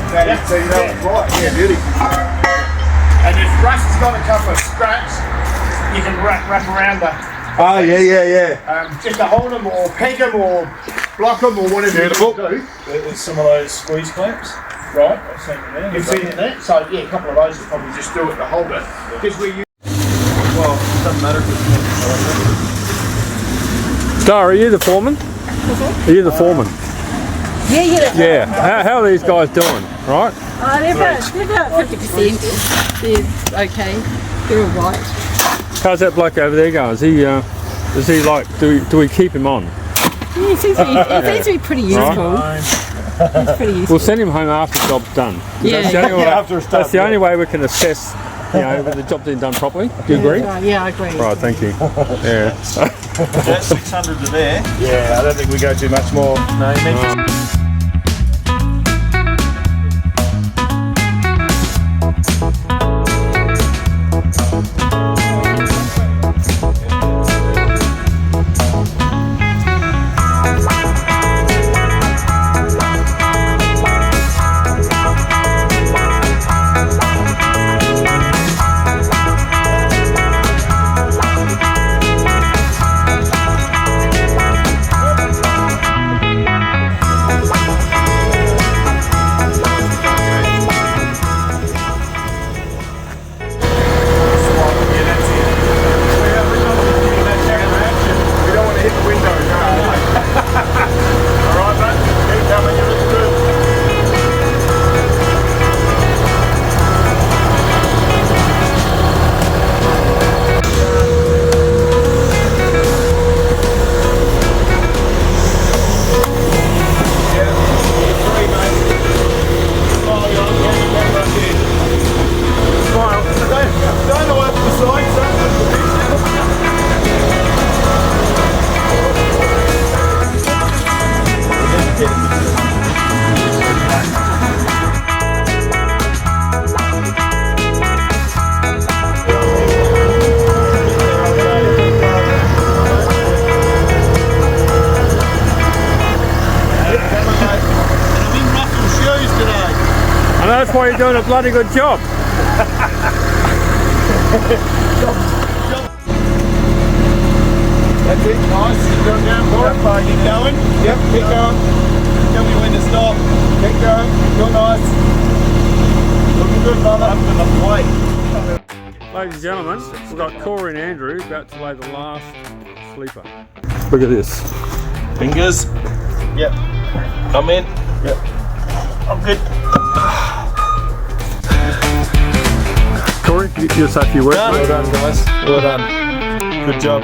So you know it's right. Yeah, beauty. And if rust has got a couple of scraps, you can wrap around the. Oh, yeah. Just to hold them or peg them or block them or whatever you do. There's some of those squeeze clamps. Right, I've seen it there. You've seen it there? So yeah, a couple of those will probably just do it to hold it. Because we use. Well, it doesn't matter if it's Dar, are you the foreman? Are you the foreman? Yeah. How are these guys doing? Right? They're about 50%. They're okay. They're all right. How's that bloke over there going? Is he like? Do we keep him on? Yeah, he seems to be pretty useful. He's pretty useful. We'll send him home after the job's done. Yeah. That's the only way we can assess, whether the job's been done properly. Do you agree? Yeah, I agree. Right, thank you. Yeah. That's 600 to there. Yeah, I don't think we go too much more. No, you mentioned. That's why you're doing a bloody good job. That's it, nice. Keep going down for it. Keep going. Yep, keep going. Tell me when to stop. Keep going. You're nice. Looking good, brother. I'm going to play. Ladies and gentlemen, we've got Corey and Andrew about to lay the last sleeper. Look at this. Fingers. Yep. I'm in. Yep. I'm good. Corey, you're safe, you work. Well done, guys. Well done. Good job.